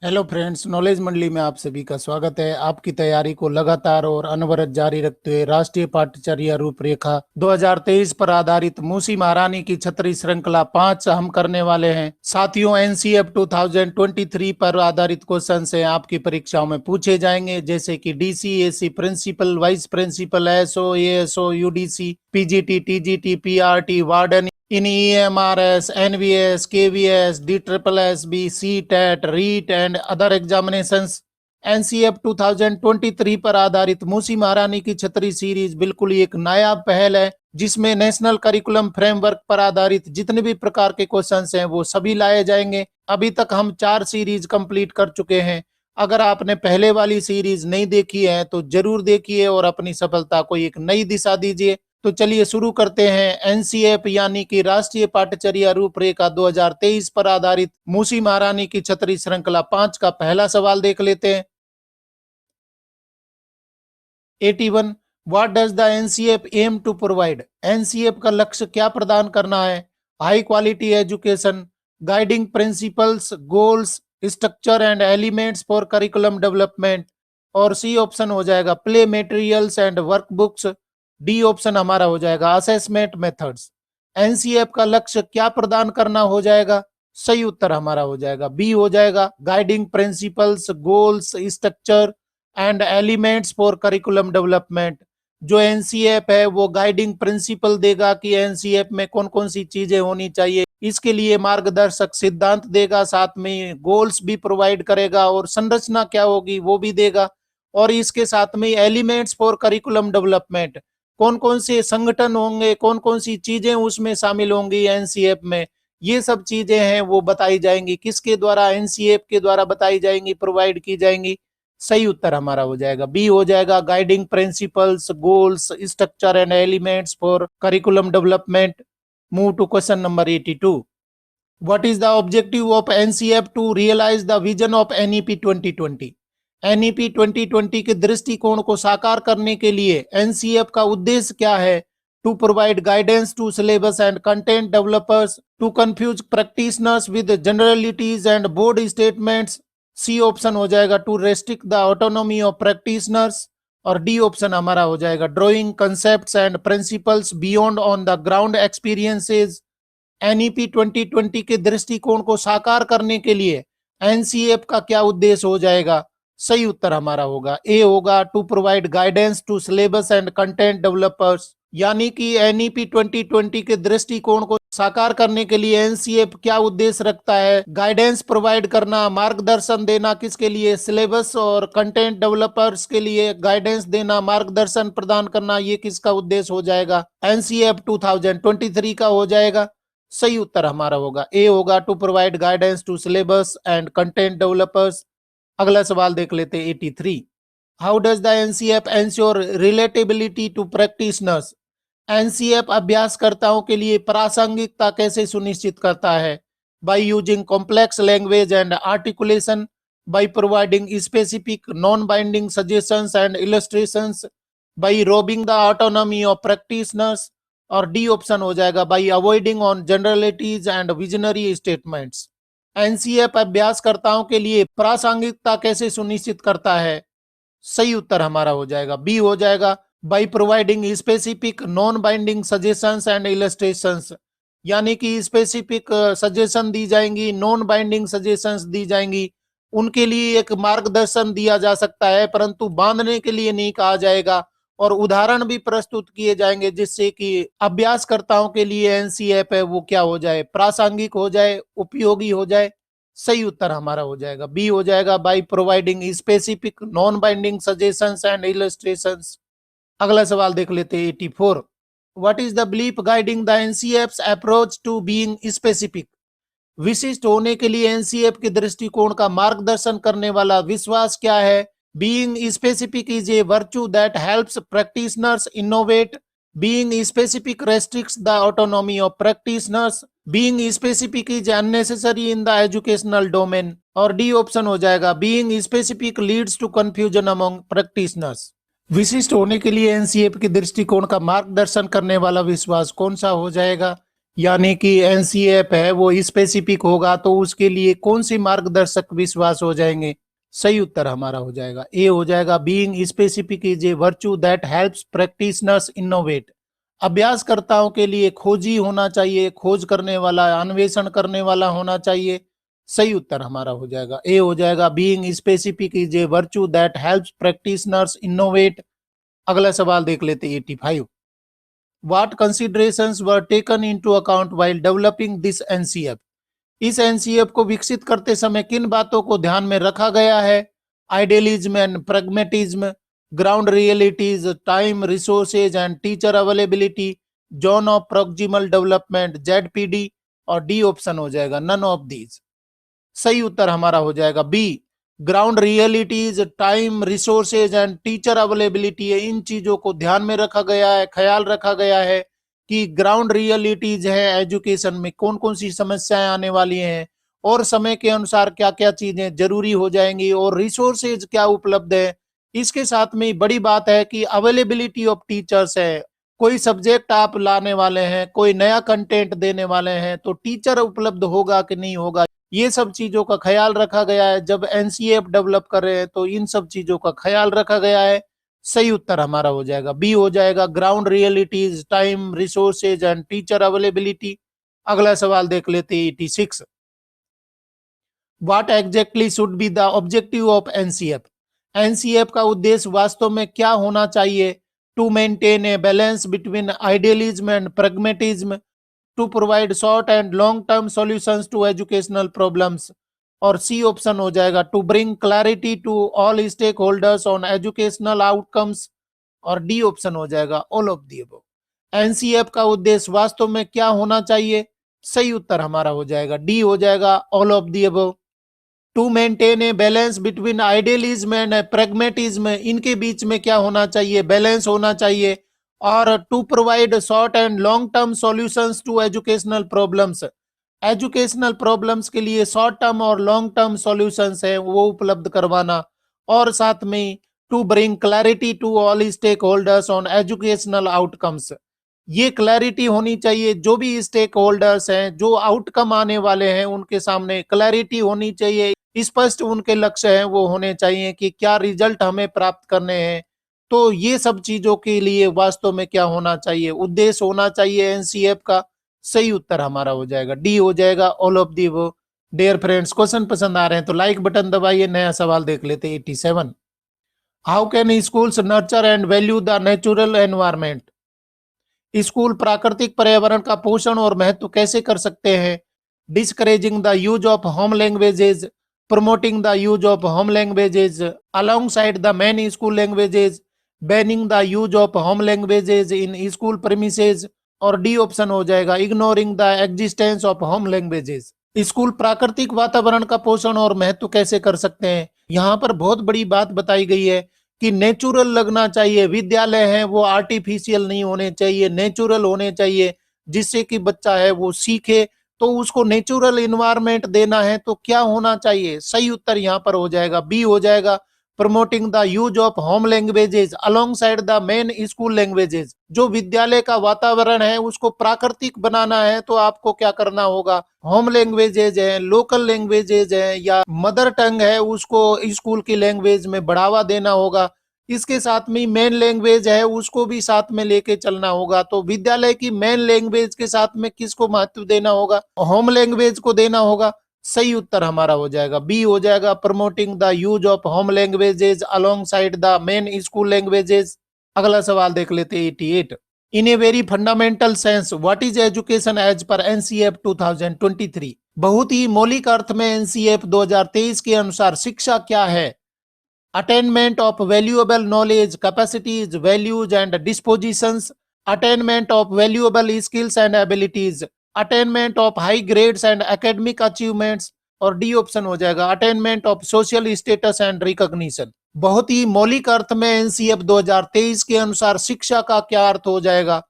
Hello friends, knowledge मंडली में आप सभी का स्वागत है। आपकी तैयारी को लगातार और अनवरत जारी रखते हुए राष्ट्रीय पाठ्यचर्या रूपरेखा 2023 पर आधारित मूसी महारानी की छतरी श्रृंखला 5 हम करने वाले हैं। साथियों, एनसीएफ 2023 पर आधारित क्वेश्चन से आपकी परीक्षाओं में पूछे जाएंगे, जैसे कि DC, AC, principal, vice principal, SO, ASO, UDC, PGT, TGT, PRT, warden in EMRS, NVS, KVS, DSSS, CTET, REET and other examinations. NCF 2023 पर आधारित मूसी महारानी की छतरी सीरीज बिल्कुल ही एक नायाब पहल है, जिसमें नेशनल करिकुलम फ्रेमवर्क पर आधारित जितने भी प्रकार के क्वेश्चंस हैं वो सभी लाए जाएंगे। अभी तक हम 4 सीरीज कंप्लीट कर चुके हैं। अगर आपने पहले वाली सीरीज नहीं देखी है तो जरूर देखिए और अपनी सफलता को एक नई दिशा दीजिए। तो चलिए शुरू करते हैं। एनसीएफ यानी कि राष्ट्रीय पाठ्यचर्या रूपरेखा 2023 पर आधारित मूसी महारानी की छतरी श्रृंखला 5 का पहला सवाल देख लेते हैं। 81, what does the NCF aim to provide? NCF का लक्ष्य क्या प्रदान करना है? High quality education, guiding principles, goals, structure and elements for curriculum development. और सी ऑप्शन हो जाएगा play materials and workbooks. D option हमारा हो जाएगा असेसमेंट मेथड्स। एनसीएफ का लक्ष्य क्या प्रदान करना हो जाएगा? सही उत्तर हमारा हो जाएगा बी हो जाएगा guiding principles, goals, structure and elements for curriculum development. जो एनसीएफ है वो गाइडिंग प्रिंसिपल देगा कि एनसीएफ में कौन कौन सी चीजें होनी चाहिए, इसके लिए मार्गदर्शक सिद्धांत देगा, साथ में गोल्स भी प्रोवाइड करेगा और संरचना क्या होगी वो भी देगा। और इसके साथ में एलिमेंट्स फॉर करिकुलम डेवलपमेंट, कौन कौन से संगठन होंगे, कौन कौन सी चीजें उसमें शामिल होंगी एनसीएफ में, ये सब चीजें हैं वो बताई जाएंगी। किसके द्वारा? एनसीएफ के द्वारा बताई जाएंगी, प्रोवाइड की जाएंगी। सही उत्तर हमारा हो जाएगा बी हो जाएगा guiding principles, goals, structure and elements for curriculum development. Move to question number 82। What is the objective of NCF to realise the vision of NEP 2020? NEP 2020 के दृष्टिकोण को साकार करने के लिए एनसीएफ का उद्देश्य क्या है? To provide guidance to syllabus and content developers, to confuse practitioners with generalities and board statements. C option हो जाएगा to restrict the autonomy of practitioners. और डी ऑप्शन हमारा हो जाएगा drawing concepts and principles beyond on the ground experiences. NEP 2020 के दृष्टिकोण को साकार करने के लिए एनसीएफ का क्या उद्देश्य हो जाएगा? सही उत्तर हमारा होगा ए होगा to provide guidance to syllabus and content developers. यानी कि एनईपी 2020 के दृष्टिकोण को साकार करने के लिए एनसीएफ क्या उद्देश्य रखता है? गाइडेंस प्रोवाइड करना, मार्गदर्शन देना। किसके लिए? सिलेबस और कंटेंट डेवलपर्स के लिए गाइडेंस देना, मार्गदर्शन प्रदान करना। ये किसका उद्देश्य हो जाएगा? एनसीएफ 2023 का हो जाएगा। सही उत्तर हमारा होगा ए होगा to provide guidance to syllabus and content developers. अगला सवाल देख लेते हैं 83। How does the NCF ensure relatability to practitioners? NCF अभ्यासकर्ताओं के लिए प्रासंगिकता कैसे सुनिश्चित करता है? By using complex language and articulation, by providing specific non binding suggestions and illustrations, by robbing the autonomy of practitioners. और डी ऑप्शन हो जाएगा by avoiding on generalities and visionary statements. NCF अभ्यासकर्ताओं के लिए प्रासंगिकता कैसे सुनिश्चित करता है? सही उत्तर हमारा हो जाएगा बी हो जाएगा by providing specific non binding suggestions and illustrations. यानी कि स्पेसिफिक सजेशन दी जाएंगी, नॉन बाइंडिंग सजेशंस दी जाएंगी। उनके लिए एक मार्गदर्शन दिया जा सकता है, परंतु बांधने के लिए नहीं कहा जाएगा। और उदाहरण भी प्रस्तुत किए जाएंगे जिससे कि अभ्यासकर्ताओं के लिए एनसीएफ है वो क्या हो जाए? प्रासंगिक हो जाए, उपयोगी हो जाए। सही उत्तर हमारा हो जाएगा बी हो जाएगा by providing specific non binding suggestions and illustrations. अगला सवाल देख लेते हैं 84। What is the belief guiding the NCF approach to being specific? विशिष्ट होने के लिए एनसीएफ के दृष्टिकोण का मार्गदर्शन करने वाला विश्वास क्या है? Being specific is a virtue that helps practitioners innovate. Being specific restricts the autonomy of practitioners. Being specific is unnecessary in the educational domain. और डी ऑप्शन हो जाएगा Being specific leads to confusion among practitioners. विशिष्ट होने के लिए NCF के दृष्टिकोण का मार्गदर्शन करने वाला विश्वास कौन सा हो जाएगा? यानी कि एनसीएफ है वो स्पेसिफिक होगा तो उसके लिए कौन सी मार्गदर्शक विश्वास हो जाएंगे? सही उत्तर हमारा हो जाएगा ए हो जाएगा। Being specific is a virtue that helps practitioners innovate. अभ्यासकर्ताओं के लिए खोजी होना चाहिए, खोज करने वाला, अन्वेषण करने वाला होना चाहिए। सही उत्तर हमारा हो जाएगा ए हो जाएगा। Being specific is a virtue that helps practitioners innovate. अगला सवाल देख लेते 85। What considerations were taken into account while developing this NCF? इस एनसीएफ को विकसित करते समय किन बातों को ध्यान में रखा गया है? Idealism and pragmatism, ground realities, time, resources and teacher availability, zone of proximal development, ZPD, और डी ऑप्शन हो जाएगा नन ऑफ दीज। सही उत्तर हमारा हो जाएगा B, ground realities, time, resources and teacher availability है। इन चीजों को ध्यान में रखा गया है, ख्याल रखा गया है कि ग्राउंड रियलिटीज है एजुकेशन में कौन कौन सी समस्याएं आने वाली हैं और समय के अनुसार क्या क्या चीजें जरूरी हो जाएंगी और रिसोर्सेज क्या उपलब्ध है। इसके साथ में बड़ी बात है कि अवेलेबिलिटी ऑफ टीचर्स है। कोई सब्जेक्ट आप लाने वाले हैं, कोई नया कंटेंट देने वाले हैं तो टीचर उपलब्ध होगा कि नहीं होगा, ये सब चीजों का ख्याल रखा गया है। जब एनसीएफ डेवलप कर रहे हैं तो इन सब चीजों का ख्याल रखा गया है। सही उत्तर हमारा हो जाएगा बी हो जाएगा, ground realities, time, resources and teacher availability. अगला सवाल देख लेते हैं 86। What exactly should be the objective of NCF? NCF का उद्देश्य वास्तव में क्या होना चाहिए? To maintain a balance between idealism and pragmatism, to provide short and long term solutions to educational problems, और सी ऑप्शन हो जाएगा to bring clarity to all stakeholders on educational outcomes, और डी ऑप्शन हो जाएगा all of the above। NCF का उद्देश्य वास्तव में क्या होना चाहिए? सही उत्तर हमारा हो जाएगा डी हो जाएगा all of the above। To maintain a balance between idealism and pragmatism, इनके बीच में क्या होना चाहिए? बैलेंस होना चाहिए। और to provide short and long term solutions to educational problems, educational problems के लिए शॉर्ट टर्म और लॉन्ग टर्म सॉल्यूशंस है वो उपलब्ध करवाना। और साथ में to bring clarity to all stakeholders on educational outcomes, ये क्लैरिटी होनी चाहिए। जो भी स्टेक होल्डर्स हैं, जो आउटकम आने वाले हैं उनके सामने क्लैरिटी होनी चाहिए, स्पष्ट उनके लक्ष्य हैं वो होने चाहिए कि क्या रिजल्ट हमें प्राप्त करने हैं। तो ये सब चीजों के लिए वास्तव में क्या होना चाहिए? उद्देश्य होना चाहिए एनसीएफ का। सही उत्तर हमारा हो जाएगा डी हो जाएगा ऑल ऑफ दी वो। डियर फ्रेंड्स, क्वेश्चन पसंद आ रहे हैं तो लाइक बटन दबाइए। नया सवाल देख लेते हैं 87। How can schools nurture and value the natural environment? School प्राकृतिक पर्यावरण का पोषण और महत्व कैसे कर सकते हैं? Discouraging the use of home languages, promoting the use of home languages alongside the main school languages, banning the use of home languages in school premises, और डी ऑप्शन हो जाएगा ignoring the existence of home languages. School प्राकृतिक वातावरण का पोषण और महत्व कैसे कर सकते हैं? यहाँ पर बहुत बड़ी बात बताई गई है कि नेचुरल लगना चाहिए। विद्यालय है वो आर्टिफिशियल नहीं होने चाहिए, नेचुरल होने चाहिए, जिससे कि बच्चा है वो सीखे। तो उसको नेचुरल इन्वायरमेंट देना है तो क्या होना चाहिए? सही उत्तर यहाँ पर हो जाएगा बी हो जाएगा, promoting the use of home languages along side the main school languages. जो विद्यालय का वातावरण है उसको प्राकृतिक बनाना है तो आपको क्या करना होगा? होम लैंग्वेजेज है, लोकल लैंग्वेजेज है या मदर टंग है, उसको स्कूल की लैंग्वेज में बढ़ावा देना होगा। इसके साथ में मेन लैंग्वेज है उसको भी साथ में लेके चलना होगा। तो विद्यालय की मेन लैंग्वेज के साथ में किसको महत्व देना होगा? होम लैंग्वेज को देना होगा। सही उत्तर हमारा हो जाएगा बी हो जाएगा, promoting the use of home languages alongside the main school languages. अगला सवाल देख लेते हैं 88। In a very fundamental sense what is education as per NCF 2023? बहुत ही मौलिक अर्थ में एनसीएफ 2023 के अनुसार शिक्षा क्या है? attainment of valuable knowledge, capacities, values and dispositions, attainment of valuable skills and abilities, attainment of high grades and academic achievements, और D option हो जाएगा attainment of social status and recognition. बहुत ही मौलिक अर्थ में एनसीएफ 2023 के अनुसार शिक्षा का क्या अर्थ हो जाएगा?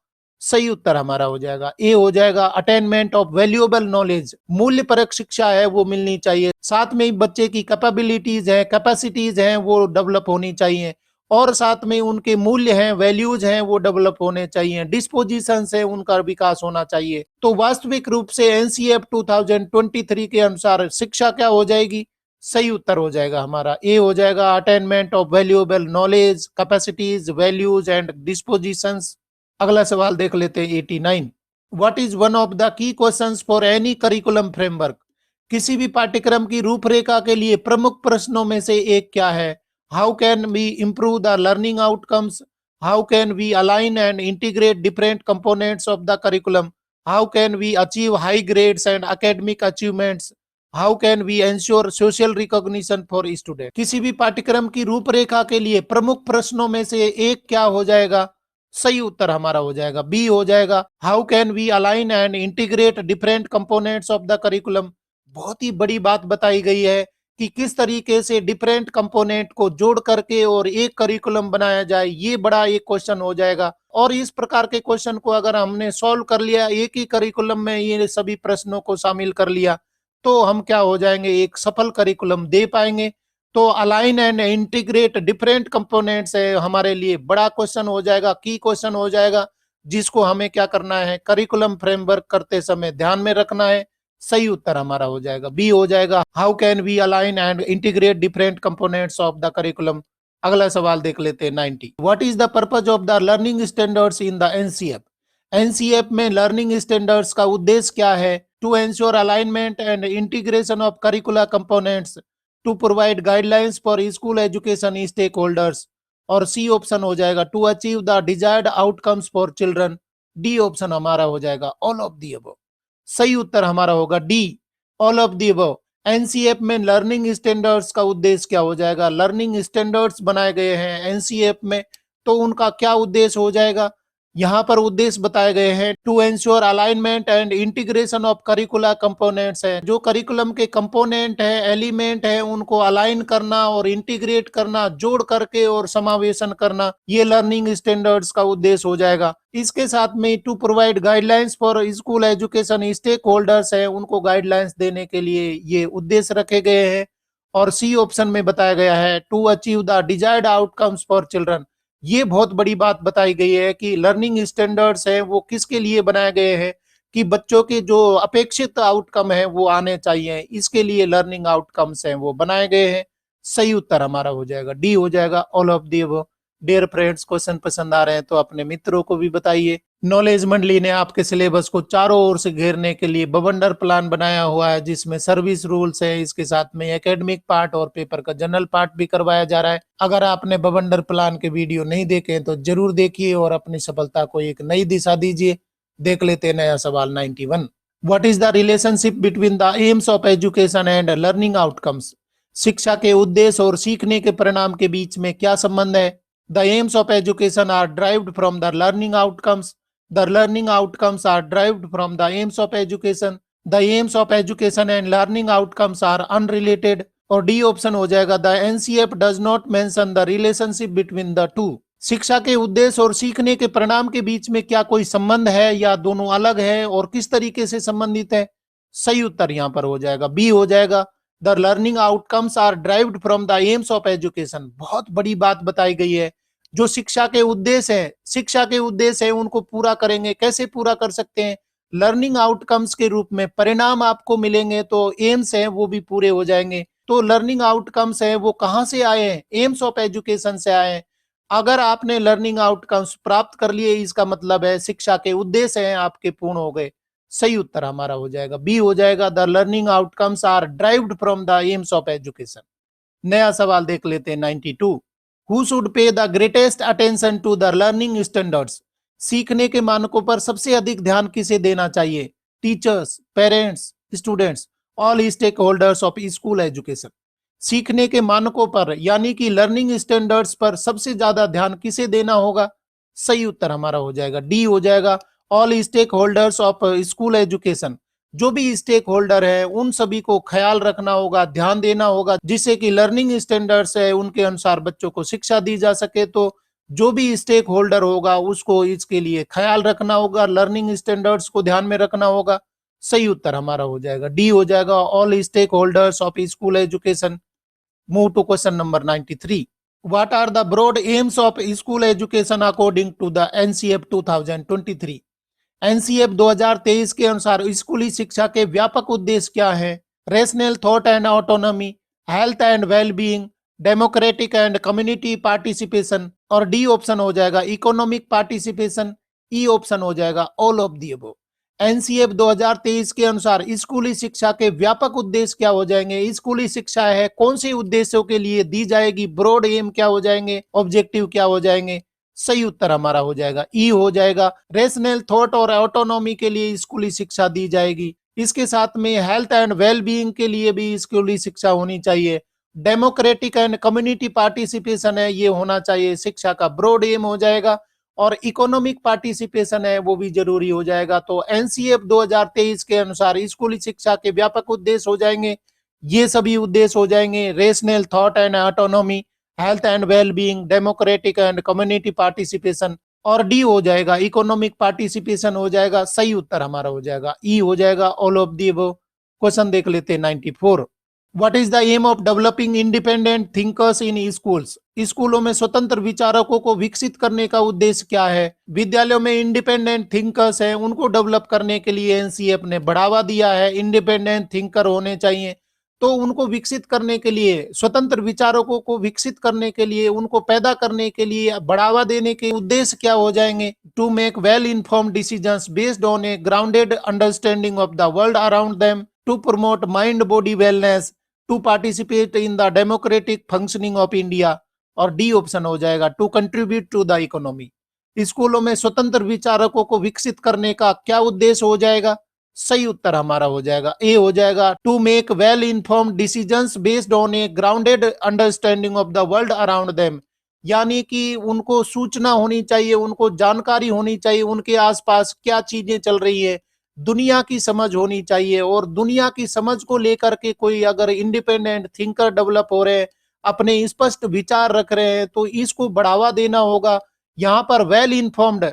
सही उत्तर हमारा हो जाएगा ए हो जाएगा, अटेनमेंट ऑफ वैल्यूएबल नॉलेज, मूल्य परक शिक्षा है वो मिलनी चाहिए। साथ में ही बच्चे की कैपेबिलिटीज है, कैपेसिटीज हैं वो डेवलप होनी चाहिए। और साथ में उनके मूल्य हैं, वैल्यूज हैं, वो डेवलप होने चाहिए, डिस्पोजिशंस है, उनका विकास होना चाहिए। तो वास्तविक रूप से एनसीएफ 2023 के अनुसार शिक्षा क्या हो जाएगी? सही उत्तर हो जाएगा हमारा ए हो जाएगा, attainment of valuable knowledge, capacities, values and dispositions. अगला सवाल देख लेते हैं 89। What is one of the key questions for any curriculum framework? किसी भी पाठ्यक्रम की रूपरेखा के लिए प्रमुख प्रश्नों में से एक क्या है? How can we improve the learning outcomes? How can we align and integrate different components of the curriculum? How can we achieve high grades and academic achievements? How can we ensure social recognition for student? किसी भी पाठ्यक्रम की रूपरेखा के लिए प्रमुख प्रश्नों में से एक क्या हो जाएगा? सही उत्तर हमारा हो जाएगा बी हो जाएगा, how can we align and integrate different components of the curriculum. बहुत ही बड़ी बात बताई गई है कि किस तरीके से डिफरेंट कंपोनेंट को जोड़ करके और एक करिकुलम बनाया जाए, ये बड़ा एक क्वेश्चन हो जाएगा। और इस प्रकार के क्वेश्चन को अगर हमने सॉल्व कर लिया, एक ही करिकुलम में ये सभी प्रश्नों को शामिल कर लिया, तो हम क्या हो जाएंगे, एक सफल करिकुलम दे पाएंगे। तो align and integrate different components है हमारे लिए बड़ा क्वेश्चन हो जाएगा, की क्वेश्चन हो जाएगा, जिसको हमें क्या करना है, करिकुलम फ्रेमवर्क करते समय ध्यान में रखना है। सही उत्तर हमारा हो जाएगा बी हो जाएगा, how can we align and integrate different components of the curriculum. अगला सवाल देख लेते हैं 90। What is the purpose of the learning standards in the NCF? NCF में लर्निंग स्टैंडर्ड्स का उद्देश्य क्या है? To ensure alignment and integration of curricular components, to provide guidelines for school education stakeholders, और सी ऑप्शन हो जाएगा to achieve the desired outcomes for children. D option हमारा हो जाएगा ऑल ऑफ दी अबव। सही उत्तर हमारा होगा D, all of the above. NCF में लर्निंग स्टैंडर्ड्स का उद्देश्य क्या हो जाएगा? लर्निंग स्टैंडर्ड्स बनाए गए हैं एनसीएफ में, तो उनका क्या उद्देश्य हो जाएगा? यहाँ पर उद्देश्य बताए गए हैं to ensure alignment and integration of curricular components है, जो करिकुलम के कंपोनेंट है, एलिमेंट है, उनको अलाइन करना और इंटीग्रेट करना, जोड़ करके और समावेशन करना, ये लर्निंग स्टैंडर्ड्स का उद्देश्य हो जाएगा। इसके साथ में to provide guidelines for school education stakeholders है, उनको गाइडलाइंस देने के लिए ये उद्देश्य रखे गए हैं। और सी ऑप्शन में बताया गया है to achieve the desired outcomes for children. ये बहुत बड़ी बात बताई गई है कि लर्निंग स्टैंडर्ड्स है वो किसके लिए बनाए गए हैं, कि बच्चों के जो अपेक्षित आउटकम है वो आने चाहिए, इसके लिए लर्निंग आउटकम्स हैं वो बनाए गए हैं। सही उत्तर हमारा हो जाएगा डी हो जाएगा, all of the above. Dear friends, question पसंद आ रहे हैं तो अपने मित्रों को भी बताइए। नॉलेज मंडली ने आपके सिलेबस को चारों ओर से घेरने के लिए बवंडर प्लान बनाया हुआ है, जिसमें सर्विस रूल्स है, इसके साथ में एकेडमिक पार्ट और पेपर का जनरल पार्ट भी करवाया जा रहा है। अगर आपने बवंडर प्लान के वीडियो नहीं देखे तो जरूर देखिए और अपनी सफलता को एक नई दिशा दीजिए। देख लेते हैं नया सवाल 91। What is the relationship between the aims of education and learning outcomes? शिक्षा के उद्देश्य और सीखने के परिणाम के बीच में क्या संबंध है? The aims of education are derived from the learning outcomes, the learning outcomes are derived from the aims of education, the aims of education and learning outcomes are unrelated. और डी ऑप्शन हो जाएगा the NCF does not mention the relationship between the two. शिक्षा के उद्देश्य और सीखने के परिणाम के बीच में क्या कोई संबंध है या दोनों अलग है और किस तरीके से संबंधित है? सही उत्तर यहाँ पर हो जाएगा बी हो जाएगा, the learning outcomes are derived from the aims of education. बहुत बड़ी बात बताई गई है, जो शिक्षा के उद्देश्य है, शिक्षा के उद्देश्य है उनको पूरा करेंगे। कैसे पूरा कर सकते हैं? लर्निंग आउटकम्स के रूप में परिणाम आपको मिलेंगे, तो एम्स है वो भी पूरे हो जाएंगे। तो लर्निंग आउटकम्स है वो कहाँ से आए हैं? एम्स ऑफ एजुकेशन से आए हैं। अगर आपने लर्निंग आउटकम्स प्राप्त कर लिए, इसका मतलब है शिक्षा के उद्देश्य हैं आपके पूर्ण हो गए। सही उत्तर हमारा हो जाएगा बी हो जाएगा, the learning outcomes are derived from the aims of education. नया सवाल देख लेते हैं 92। Who should pay the greatest attention to the learning standards? सीखने के मानकों पर सबसे अधिक ध्यान किसे देना चाहिए? Teachers, parents, students, all stakeholders of school education. सीखने के मानकों पर यानी कि लर्निंग स्टैंडर्ड्स पर सबसे ज्यादा ध्यान किसे देना होगा? सही उत्तर हमारा हो जाएगा डी हो जाएगा, all stakeholders of school education. जो भी स्टेक होल्डर है उन सभी को ख्याल रखना होगा, ध्यान देना होगा, जिससे कि लर्निंग स्टैंडर्ड्स है उनके अनुसार बच्चों को शिक्षा दी जा सके। तो जो भी स्टेक होल्डर होगा उसको इसके लिए ख्याल रखना होगा, लर्निंग स्टैंडर्ड्स को ध्यान में रखना होगा। सही उत्तर हमारा हो जाएगा डी हो जाएगा, all stakeholders of school education. Move to question number 93। What are the broad aims of school education according to the NCF 2023? NCF 2023 के अनुसार स्कूली शिक्षा के व्यापक उद्देश्य क्या है? Rational thought and autonomy, health and wellbeing, democratic and community participation, और डी ऑप्शन हो जाएगा इकोनॉमिक पार्टिसिपेशन, ई ऑप्शन हो जाएगा all of the above. NCF 2023 के अनुसार स्कूली शिक्षा के व्यापक उद्देश्य क्या हो जाएंगे? स्कूली शिक्षा है कौन से उद्देश्यों के लिए दी जाएगी? ब्रॉड एम क्या हो जाएंगे? ऑब्जेक्टिव क्या हो जाएंगे? सही उत्तर हमारा हो जाएगा ई हो जाएगा। रेशनल थॉट और ऑटोनॉमी के लिए स्कूली शिक्षा दी जाएगी। इसके साथ में हेल्थ एंड वेलबीइंग के लिए भी स्कूली शिक्षा होनी चाहिए। डेमोक्रेटिक एंड कम्युनिटी पार्टिसिपेशन है, ये होना चाहिए, शिक्षा का ब्रॉड एम हो जाएगा। और इकोनॉमिक पार्टिसिपेशन है वो भी जरूरी हो जाएगा। तो एनसीएफ 2023 के अनुसार स्कूली शिक्षा के व्यापक उद्देश्य हो जाएंगे, ये सभी उद्देश्य हो जाएंगे rational thought and autonomy, health and wellbeing, democratic and community participation, और डी हो जाएगा इकोनॉमिक पार्टिसिपेशन हो जाएगा। सही उत्तर हमारा हो जाएगा ई हो जाएगा all of the above. Question देख लेते हैं 94। What is the aim of developing independent thinkers in schools? स्कूलों में स्वतंत्र विचारकों को विकसित करने का उद्देश्य क्या है? विद्यालयों में इंडिपेंडेंट थिंकर्स हैं उनको डेवलप करने के लिए एनसीएफ ने बढ़ावा दिया है, इंडिपेंडेंट थिंकर होने चाहिए। तो उनको विकसित करने के लिए, स्वतंत्र विचारकों को विकसित करने के लिए, उनको पैदा करने के लिए, बढ़ावा देने के उद्देश्य क्या हो जाएंगे? To make well informed decisions based on a grounded understanding of the world around them, to promote mind body wellness, to participate in the democratic functioning of India, और डी ऑप्शन हो जाएगा to contribute to the economy. स्कूलों में स्वतंत्र विचारकों को विकसित करने का क्या उद्देश्य हो जाएगा? सही उत्तर हमारा हो जाएगा ए हो जाएगा to make well informed decisions based on a grounded understanding of the world around them, यानी कि उनको सूचना होनी चाहिए, उनको जानकारी होनी चाहिए, उनके आसपास क्या चीजें चल रही है, दुनिया की समझ होनी चाहिए। और दुनिया की समझ को लेकर के कोई अगर इंडिपेंडेंट थिंकर डेवलप हो रहे हैं, अपने स्पष्ट विचार रख रहे हैं, तो इसको बढ़ावा देना होगा। यहाँ पर वेल इन्फॉर्म्ड,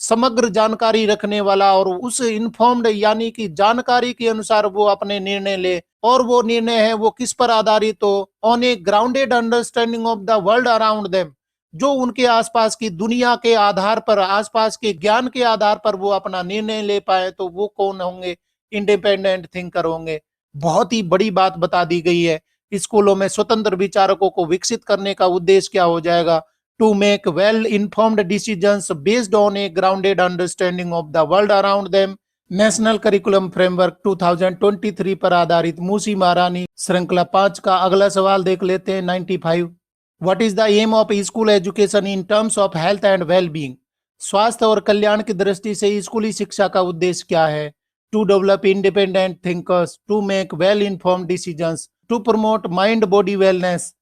समग्र जानकारी रखने वाला, और उस इन्फॉर्म्ड यानी कि जानकारी के अनुसार वो अपने निर्णय ले, और वो निर्णय है वो किस पर आधारित हो? On a grounded understanding of the world around them, जो उनके आसपास की दुनिया के आधार पर, आसपास के ज्ञान के आधार पर वो अपना निर्णय ले पाए, तो वो कौन होंगे? इंडिपेंडेंट थिंकर होंगे। बहुत ही बड़ी बात बता दी गई है। स्कूलों में स्वतंत्र विचारकों को विकसित करने का उद्देश्य क्या हो जाएगा? To make well informed decisions based on a grounded understanding of the world around them. National curriculum framework 2023 पर आधारित मूसी महारानी श्रृंखला 5 का अगला सवाल देख लेते हैं 95। What is the aim of school education in terms of health and wellbeing? स्वास्थ्य और कल्याण की दृष्टि से स्कूली शिक्षा का उद्देश्य क्या है? To develop independent thinkers, to make well informed decisions, to promote mind body wellness,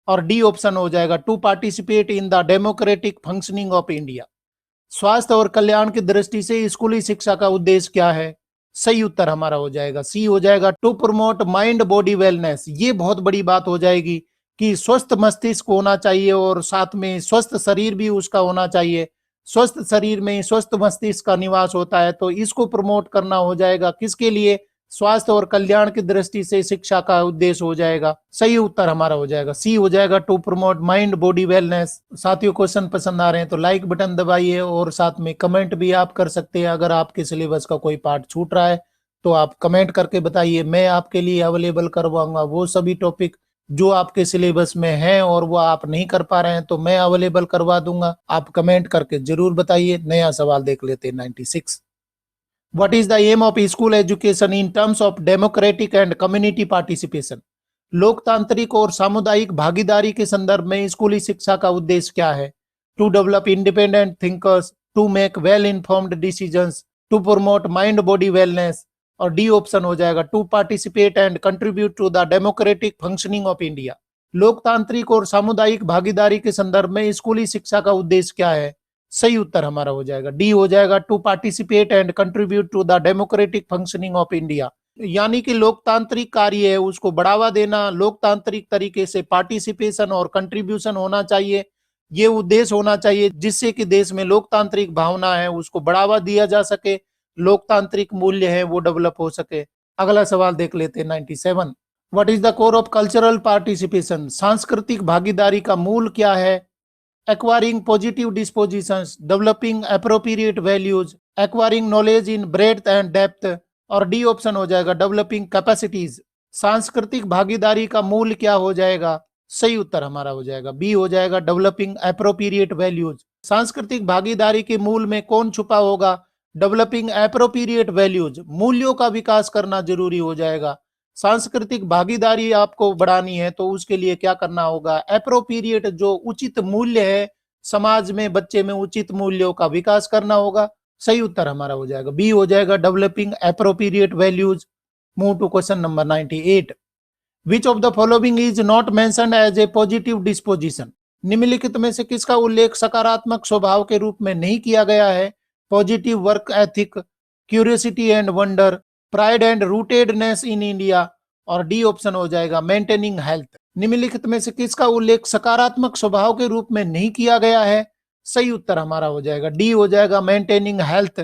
और डी ऑप्शन हो जाएगा to participate in the democratic functioning of India. स्वास्थ्य और कल्याण की दृष्टि से स्कूली शिक्षा का उद्देश्य क्या है? सही उत्तर हमारा हो जाएगा सी हो जाएगा to promote mind body wellness. ये बहुत बड़ी बात हो जाएगी कि स्वस्थ मस्तिष्क होना चाहिए और साथ में स्वस्थ शरीर भी उसका होना चाहिए। स्वस्थ शरीर में स्वस्थ मस्तिष्क का निवास होता है, तो इसको प्रमोट करना हो जाएगा किसके लिए? स्वास्थ्य और कल्याण की दृष्टि से शिक्षा का उद्देश्य हो जाएगा। सही उत्तर हमारा हो जाएगा सी हो जाएगा to promote mind body wellness. साथियों, क्वेश्चन पसंद आ रहे हैं तो लाइक बटन दबाइए और साथ में कमेंट भी आप कर सकते हैं। अगर आपके सिलेबस का कोई पार्ट छूट रहा है तो आप कमेंट करके बताइए, मैं आपके लिए अवेलेबल करवाऊंगा वो सभी टॉपिक जो आपके सिलेबस में हैं और वो आप नहीं कर पा रहे हैं तो मैं अवेलेबल करवा दूंगा। आप कमेंट करके जरूर बताइए। नया सवाल देख लेते हैं 96। What is the aim of school education in terms of democratic and community participation? लोकतांत्रिक और सामुदायिक भागीदारी के संदर्भ में स्कूली शिक्षा का उद्देश्य क्या है? To develop independent thinkers, to make well informed decisions, to promote mind body wellness, और डी ऑप्शन हो जाएगा to participate and contribute to the democratic functioning of India. लोकतांत्रिक और सामुदायिक भागीदारी के संदर्भ में स्कूली शिक्षा का उद्देश्य क्या है? सही उत्तर हमारा हो जाएगा डी हो जाएगा to participate and contribute to the democratic functioning of India. यानी कि लोकतांत्रिक कार्य है उसको बढ़ावा देना, लोकतांत्रिक तरीके से पार्टिसिपेशन और कंट्रीब्यूशन होना चाहिए, ये उद्देश्य होना चाहिए जिससे कि देश में लोकतांत्रिक भावना है उसको बढ़ावा दिया जा सके, लोकतांत्रिक मूल्य है वो डेवलप हो सके। अगला सवाल देख लेते हैं 97। What is the core of cultural participation, सांस्कृतिक भागीदारी का मूल क्या है? Acquiring positive dispositions, developing appropriate values, acquiring knowledge in breadth and depth, और डी ऑप्शन हो जाएगा डेवलपिंग कैपेसिटीज। सांस्कृतिक भागीदारी का मूल क्या हो जाएगा? सही उत्तर हमारा हो जाएगा बी हो जाएगा डेवलपिंग अप्रोप्रिएट वैल्यूज। सांस्कृतिक भागीदारी के मूल में कौन छुपा होगा? डेवलपिंग अप्रोप्रिएट वैल्यूज, मूल्यों का विकास करना जरूरी हो जाएगा। सांस्कृतिक भागीदारी आपको बढ़ानी है तो उसके लिए क्या करना होगा? एप्रोप्रिएट, जो उचित मूल्य है समाज में, बच्चे में उचित मूल्यों का विकास करना होगा। सही उत्तर हमारा हो जाएगा बी हो जाएगा developing appropriate values. Move to question number 98। Which of the following is not mentioned as a positive disposition, निम्नलिखित में से किसका उल्लेख सकारात्मक स्वभाव के रूप में नहीं किया गया है? Positive work ethic, curiosity and wonder, pride and rootedness in India, और डी ऑप्शन हो जाएगा मेंटेनिंग हेल्थ। निम्नलिखित में से किसका उल्लेख सकारात्मक स्वभाव के रूप में नहीं किया गया है? सही उत्तर हमारा हो जाएगा डी हो जाएगा मेंटेनिंग हेल्थ।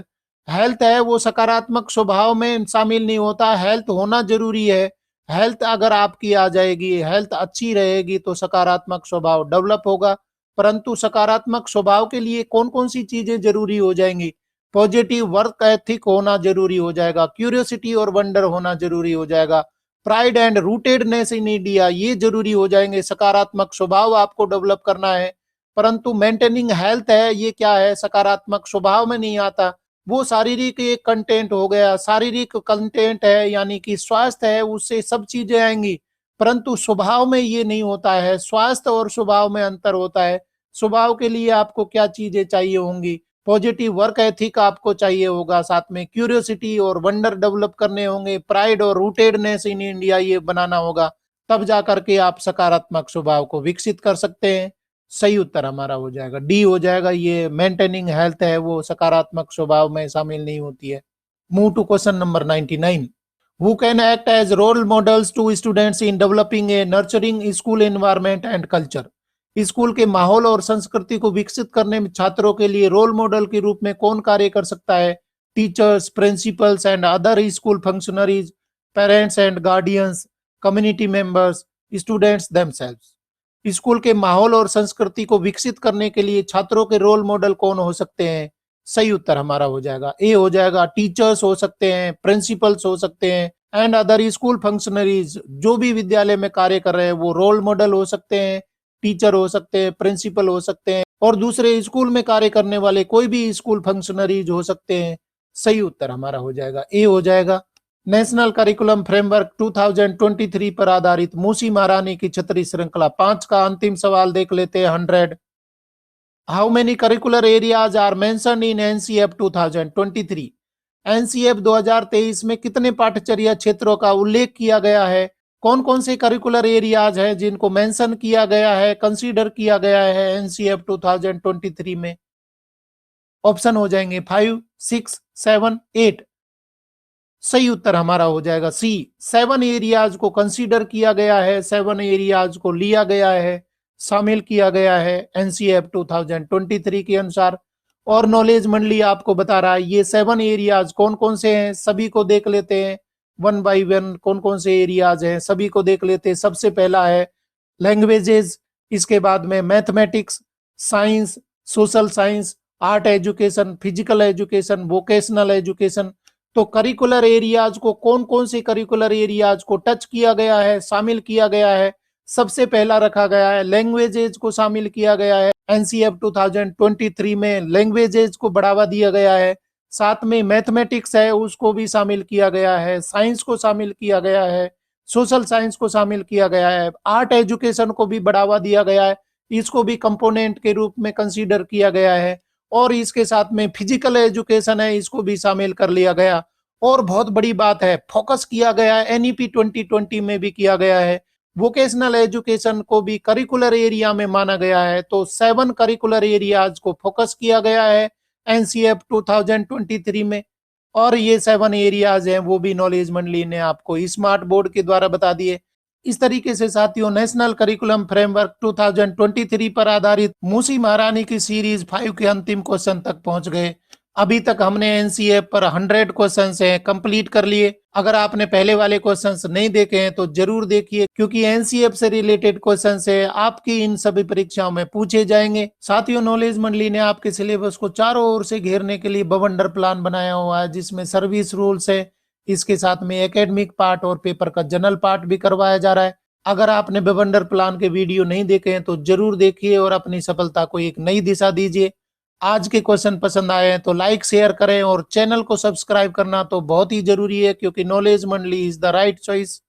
हेल्थ है वो सकारात्मक स्वभाव में शामिल नहीं होता, हेल्थ होना जरूरी है। हेल्थ अगर आपकी आ जाएगी, हेल्थ अच्छी रहेगी तो सकारात्मक स्वभाव डेवलप होगा। परंतु सकारात्मक स्वभाव के लिए कौन कौन सी चीजें जरूरी हो जाएंगी? पॉजिटिव वर्क एथिक होना जरूरी हो जाएगा, क्यूरियोसिटी और वंडर होना जरूरी हो जाएगा, pride and rootedness in India ये जरूरी हो जाएंगे। सकारात्मक स्वभाव आपको डेवलप करना है। परंतु मेंटेनिंग हेल्थ है, ये क्या है? सकारात्मक स्वभाव में नहीं आता, वो शारीरिक एक कंटेंट हो गया। शारीरिक कंटेंट है यानी कि स्वास्थ्य है, उससे सब चीजें आएंगी, परंतु स्वभाव में ये नहीं होता है। स्वास्थ्य और स्वभाव में अंतर होता है। स्वभाव के लिए आपको क्या चीजें चाहिए होंगी? पॉजिटिव वर्क एथिक आपको चाहिए होगा, साथ में क्यूरियोसिटी और वंडर डेवलप करने होंगे, प्राइड और रूटेडनेस इन इंडिया ये बनाना होगा, तब जाकर के आप सकारात्मक स्वभाव को विकसित कर सकते हैं। सही उत्तर हमारा हो जाएगा डी हो जाएगा, ये मेंटेनिंग हेल्थ है वो सकारात्मक स्वभाव में शामिल नहीं होती है। Move to question number 99। Who can act as role models to students in developing a nurturing school environment and culture, school के माहौल और संस्कृति को विकसित करने में छात्रों के लिए रोल मॉडल के रूप में कौन कार्य कर सकता है? Teachers, principles and other school functionaries, parents and guardians, community members, students themselves. School के माहौल और संस्कृति को विकसित करने के लिए छात्रों के रोल मॉडल कौन हो सकते हैं? सही उत्तर हमारा हो जाएगा ए हो जाएगा, टीचर्स हो सकते हैं, प्रिंसिपल्स हो सकते हैं, एंड अदर स्कूल फंक्शनरीज, जो भी विद्यालय में कार्य कर रहे हैं वो रोल मॉडल हो सकते हैं। टीचर हो सकते हैं, प्रिंसिपल हो सकते हैं, और दूसरे स्कूल में कार्य करने वाले कोई भी स्कूल फंक्शनरीज हो सकते हैं। सही उत्तर हमारा हो जाएगा ए हो जाएगा। नेशनल करिकुलम फ्रेमवर्क 2023 पर आधारित मूसी महारानी की छतरी श्रृंखला 5 का अंतिम सवाल देख लेते हैं। 100 how many curricular areas are mentioned in NCF 2023, NCF 2023 में कितने पाठचर्या क्षेत्रों का उल्लेख किया गया है? कौन कौन से करिकुलर एरियाज हैं जिनको मेंशन किया गया है, कंसीडर किया गया है एनसीएफ 2023 में? ऑप्शन हो जाएंगे 5, 6, 7, 8। सही उत्तर हमारा हो जाएगा सी, 7 एरियाज को कंसीडर किया गया है, 7 एरियाज को लिया गया है, शामिल किया गया है एनसीएफ 2023 के अनुसार। और नॉलेज मंडली आपको बता रहा है ये 7 एरियाज कौन कौन से हैं, सभी को देख लेते हैं वन बाय वन। कौन कौन से एरियाज हैं सभी को देख लेते हैं। सबसे पहला है लैंग्वेजेस, इसके बाद में mathematics, science, social science, art education, physical education, vocational education. तो करिकुलर एरियाज को कौन कौन से करिकुलर एरियाज को टच किया गया है, शामिल किया गया है? सबसे पहला रखा गया है लैंग्वेजेज को शामिल किया गया है। एनसीएफ 2023 में लैंग्वेजेज को बढ़ावा दिया गया है। साथ में मैथमेटिक्स है उसको भी शामिल किया गया है, साइंस को शामिल किया गया है, सोशल साइंस को शामिल किया गया है, आर्ट एजुकेशन को भी बढ़ावा दिया गया है, इसको भी कंपोनेंट के रूप में कंसीडर किया गया है। और इसके साथ में फिजिकल एजुकेशन है, इसको भी शामिल कर लिया गया। और बहुत बड़ी बात है, फोकस किया गया है एनईपी 2020 में भी किया गया है, वोकेशनल एजुकेशन को भी करिकुलर एरिया में माना गया है। तो 7 करिकुलर एरियाज को फोकस किया गया है एनसीएफ 2023 में। और ये 7 एरियाज हैं वो भी नॉलेज मंडली ने आपको स्मार्ट बोर्ड के द्वारा बता दिए। इस तरीके से साथियों नेशनल करिकुलम फ्रेमवर्क 2023 पर आधारित मूसी महारानी की सीरीज 5 के अंतिम क्वेश्चन तक पहुंच गए। अभी तक हमने एनसीएफ पर 100 क्वेश्चंस हैं कंप्लीट कर लिए। अगर आपने पहले वाले क्वेश्चंस नहीं देखे हैं तो जरूर देखिए, क्योंकि एनसीएफ से रिलेटेड क्वेश्चंस है आपकी इन सभी परीक्षाओं में पूछे जाएंगे। साथियों, नॉलेज मंडली ने आपके सिलेबस को चारों ओर से घेरने के लिए बवंडर प्लान बनाया हुआ है, जिसमें सर्विस रूल्स है, इसके साथ में एकेडमिक पार्ट और पेपर का जनरल पार्ट भी करवाया जा रहा है। अगर आपने बवंडर प्लान के वीडियो नहीं देखे हैं तो जरूर देखिए और अपनी सफलता को एक नई दिशा दीजिए। आज के क्वेश्चन पसंद आए हैं तो लाइक शेयर करें और चैनल को सब्सक्राइब करना तो बहुत ही जरूरी है, क्योंकि नॉलेज मंडली is the right choice.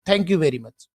Thank you very much.